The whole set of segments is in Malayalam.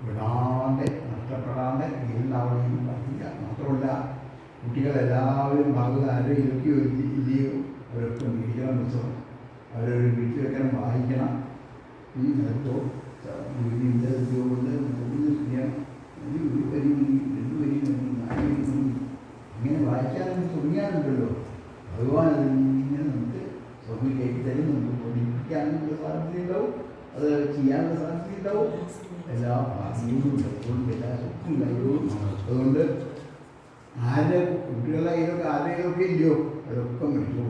വിടാണ്ട് നഷ്ടപ്പെടാണ്ട് ഉണ്ടാവണമെന്ന് പ്രാർത്ഥിക്കുക. മാത്രമല്ല കുട്ടികളെല്ലാവരും ഭാഗത്ത് ആരെങ്കിലുമൊക്കെ ഇല്ലയോ അവരൊക്കെ മേടിക്കണം പുസ്തകം, അവരൊരു വീട്ടിൽ വെക്കണം, വായിക്കണം. നേരത്തോ ചെയ്യണം. ഒരു വരി മതി, 2 വരി മതി, 4 വരി മതി, ഇങ്ങനെ വായിക്കാനും തുടങ്ങിയാലുണ്ടല്ലോ ഭഗവാൻ അതിങ്ങനെ നമുക്ക് സ്വാമി കയറ്റി തരും. നമുക്ക് പഠിപ്പിക്കാനുള്ള സാധ്യതയുണ്ടാവും, അത് ചെയ്യാനുള്ള സാധ്യതയുണ്ടാവും. എല്ലാ ഭാഗ്യവും അതുകൊണ്ട് എല്ലാ ശക്തിയും കഴിവും. അതുകൊണ്ട് ആരുടെ കുട്ടികളുടെ കയ്യിലൊക്കെ ആരുടെ കയ്യിലൊക്കെ ഇല്ലയോ അതൊക്കെ മേടിച്ചു.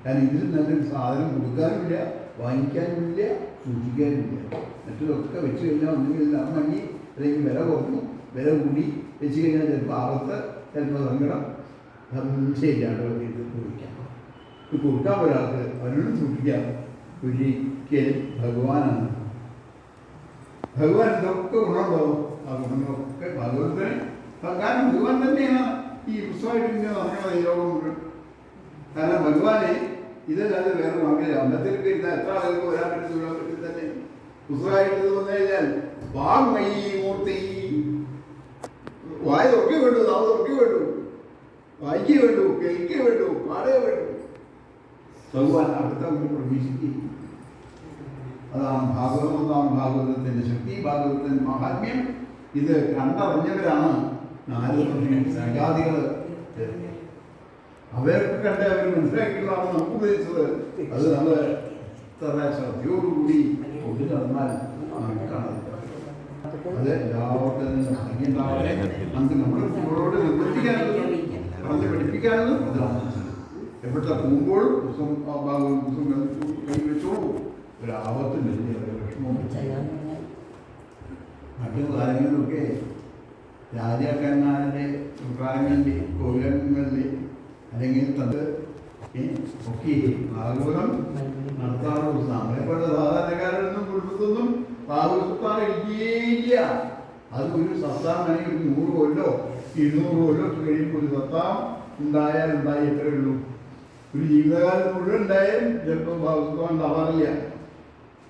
കാരണം ഇതിൽ നല്ലൊരു സാധനം കൊടുക്കാനുമില്ല, വാങ്ങിക്കാനുമില്ല, സൂക്ഷിക്കാനുമില്ല. മറ്റതൊക്കെ വെച്ച് കഴിഞ്ഞാൽ ഒന്നുകിൽ മങ്ങി, അല്ലെങ്കിൽ വില കുറഞ്ഞു, വില കൂടി വെച്ച് കഴിഞ്ഞാൽ ചിലപ്പോൾ ആപത്ത്, ചിലപ്പോൾ സങ്കടം, ശരിയാണ് ഇത് ചോദിക്കാം. ഇത് കൊടുക്കാൻ ഒരാൾക്ക് അവരോടും സൂക്ഷിക്കാം. ഒരിക്കലും ഭഗവാനാണ്. ഭഗവാൻ ഇതൊക്കെ ഗുണമുണ്ടാവും. ആ ഗുണങ്ങളൊക്കെ ഭഗവത്തിന്, കാരണം ഭഗവാൻ തന്നെയാണ് ഈ പുസ്തകമായിട്ട് ഇങ്ങനെ നടക്കുന്നത് ഈ ലോകം മുഴുവൻ. കാരണം ഭഗവാനെ ഇതല്ലാതെ വേറെ മാർഗ്ഗമില്ല. അമ്പലത്തിലേക്ക് ഇരുന്നാൽ എത്ര ആളുകൾക്ക് വരാൻ പറ്റുന്ന പറ്റി തന്നെ പുസ്തകമായിട്ട് വന്നു കഴിഞ്ഞാൽ വാങ്മയി മൂർത്തി, വായ തുറക്കി വേണ്ടു, നാവ് തുറക്കി വേണ്ടു, വായിക്കേ വേണ്ടു, കേൾക്കേ വേണ്ടു, പാടേ വേണ്ടു. ഭഗവാൻ അടുത്ത പ്രതീക്ഷിക്കുകയും അതാണ് ഭാഗവതം. ഭാഗവതത്തിൻ്റെ ശക്തി, ഭാഗവതത്തിൻ്റെ മഹാത്മ്യം ഇത് കണ്ടറിഞ്ഞവരാണ് സജാതികൾ. അവരൊക്കെ കണ്ട് അവർ മനസ്സിലാക്കിയിട്ടുള്ളതാണ് നമുക്ക് ഉപയോഗിച്ചത്. അത് നമ്മൾ ഇത്ര ശ്രദ്ധയോടുകൂടി കൊണ്ടു നടന്നാൽ കാണാം. അത് എല്ലാവർക്കും ഭംഗിയുണ്ടാവട്ടെ. നമുക്ക് നമ്മുടെ കുട്ടികളോട് നിർബന്ധിക്കാനുള്ളത്, പറഞ്ഞ് പഠിപ്പിക്കാനുള്ളത് അതാണ്. എപ്പോഴത്തെ പോകുമ്പോഴും പുസ്തകം കൈ വെച്ചോളൂ. ഒരാപത്തും വലിയ വിഷമവും. മറ്റു കാലങ്ങളിലൊക്കെ രാജാക്കന്മാരുടെ കാലങ്ങളിൽ കോവിലങ്ങളിൽ അല്ലെങ്കിൽ തത് ഒക്കെ ഭാഗവതം നടത്താറുള്ള നമ്മളെപ്പോഴുള്ള സാധാരണക്കാരൊന്നും കുടുംബത്തൊന്നും ഭാഗവതത്താറ് ഇരിക്കുകയില്ല. അത് ഒരു സത്താം വേണമെങ്കിൽ ഒരു 100 കൊല്ലോ 200 കൊല്ലോ കഴിയുമ്പോൾ ഒരു സത്താം ഉണ്ടായാൽ ഉണ്ടായി എത്രയേ ഉള്ളൂ. ഒരു ജീവിതകാലം മുഴുവൻ ഉണ്ടായാലും ചിലപ്പോൾ ഭാഗവതം ഉണ്ടാവാറില്ല.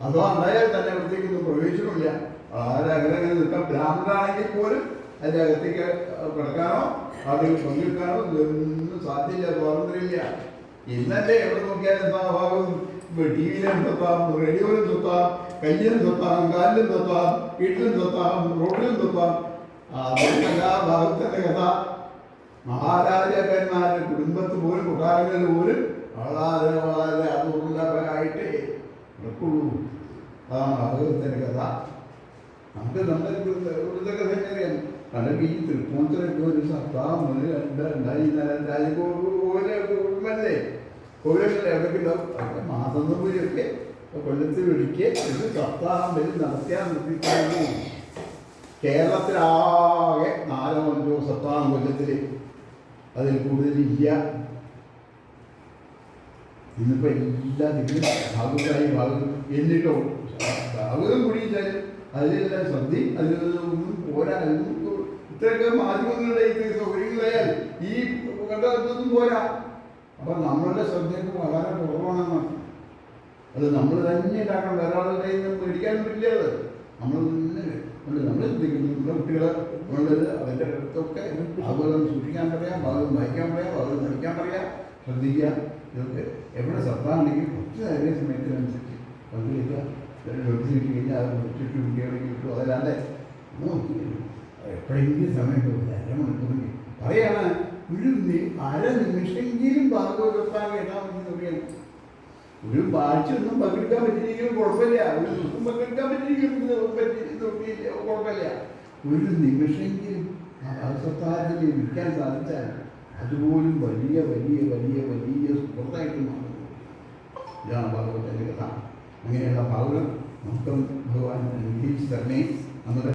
അഥവാ ഉണ്ടായാൽ തന്നെ അകത്തേക്കൊന്നും പ്രവേശനമില്ല. ആരങ്ങനെ നിൽക്കാം. ബ്രാഹ്മണനാണെങ്കിൽ പോലും അതിൻ്റെ അകത്തേക്ക് കിടക്കാനോ അതിൽ പങ്കെടുക്കാനോ ഇതൊന്നും സാധ്യമില്ല, സ്വാതന്ത്ര്യമില്ല. ഇന്നല്ലേ എവിടെ നോക്കിയാലും എന്താ ഭാഗം, ടി വിയിലും തൊത്താം, റേഡിയോയിലും തൊത്താം, കയ്യിലും തൊത്താം, കാലിലും തൊത്താം, വീട്ടിലും തൊത്താം, റോഡിലും തൊത്താം. അതെല്ലാ ഭാഗത്തിൻ്റെ കഥ മഹാരാജാക്കന്മാരുടെ കുടുംബത്ത് പോലും കൊട്ടാരങ്ങളിൽ പോലും വളരെ വളരെ അതുള്ളവരായിട്ടേ നടക്കുള്ളൂ. അതാണ് ഭാഗവതത്തിൻ്റെ കഥ. നമുക്ക് നമ്മുടെ ഇവിടുത്തെ കഥ അറിയാം. പല ഈ തൃപ്പൂണിത്തരൊക്കെ ഒരു സത്താം രാജകുടുംബല്ലേ, കോവിലല്ലേ അവിടെയൊക്കെ ഉണ്ടാവും. അവിടെ മാസന്നൂരൊക്കെ കൊല്ലത്തിൽ വിളിക്കുക ഒരു സപ്താഹം വരെ നടത്തിയാൽ നിർത്തിക്കാറുള്ളൂ. കേരളത്തിലാകെ 4 or 5 സപ്താഹം കൊല്ലത്തിൽ, അതിൽ കൂടുതലില്ല. ഇന്നിപ്പോൾ എല്ലാ ദിക്കും ഭാഗവതായി ഭാഗം എന്നിട്ടോ ഭാഗവതം കൂടിയിട്ടാൽ അതിലെല്ലാം ശ്രദ്ധയും അതിലൊന്നും പോരാ. ഇത്രയൊക്കെ മാധ്യമങ്ങളുടെ സൗകര്യങ്ങളായാൽ ഈ കണ്ടതൊന്നും പോരാ. അപ്പം നമ്മളുടെ ശ്രദ്ധയ്ക്ക് വളരെ കുറവാണെന്ന്. അത് നമ്മൾ തന്നെ ഉണ്ടാക്കണം. വേറെ ആളുടെ കയ്യിൽ നിന്ന് മേടിക്കാൻ പറ്റില്ല. അത് നമ്മൾ തന്നെ നമ്മൾ ശ്രദ്ധിക്കുന്നു. നമ്മുടെ കുട്ടികളെ ഉള്ളത് അതിൻ്റെ അടുത്തൊക്കെ ഭാഗവതം സൂക്ഷിക്കാൻ പറയാം, ഭാഗവതം വായിക്കാൻ പറയാം, ഭാഗവതം പഠിക്കാൻ പറയാം, ശ്രദ്ധിക്കുക. ഇതൊക്കെ എവിടെ ശ്രദ്ധാണെങ്കിൽ കുറച്ച് നേരെ സമയത്തിനനുസരിച്ച് പങ്കുവയ്ക്കുക. നോട്ടീസ് കിട്ടി കഴിഞ്ഞാൽ അത് കുറച്ചിട്ട് കുട്ടികളെങ്കിൽ കിട്ടും. അതല്ലാതെ എപ്പോഴെങ്കിലും സമയം അരമണിക്കൂറിൽ പറയാണ് ഒരു അരനിമിഷമെങ്കിലും ഭാഗവതത്താൻ കേട്ടാൽ മതി നോക്കിയാണ്. ഒരു ആഴ്ചയൊന്നും പങ്കെടുക്കാൻ പറ്റിയിരിക്കും കുഴപ്പമില്ല, ഒരു ദിവസം പങ്കെടുക്കാൻ പറ്റിയിരിക്കും കുഴപ്പമില്ല. ഒരു നിമിഷമെങ്കിലും ആ ഭാഗവതത്താരത്തിൽ ഇരിക്കാൻ സാധിച്ചാൽ അതുപോലും വലിയ വലിയ വലിയ വലിയ സുഹൃത്തായിട്ട് മാറുന്നു. ഇതാണ് ഭാഗവതത്തിൻ്റെ കഥ. അങ്ങനെയുള്ള ഭാഗവതം നമുക്ക് ഭഗവാൻ അനുഗ്രഹിച്ച് തരണേ. നമ്മുടെ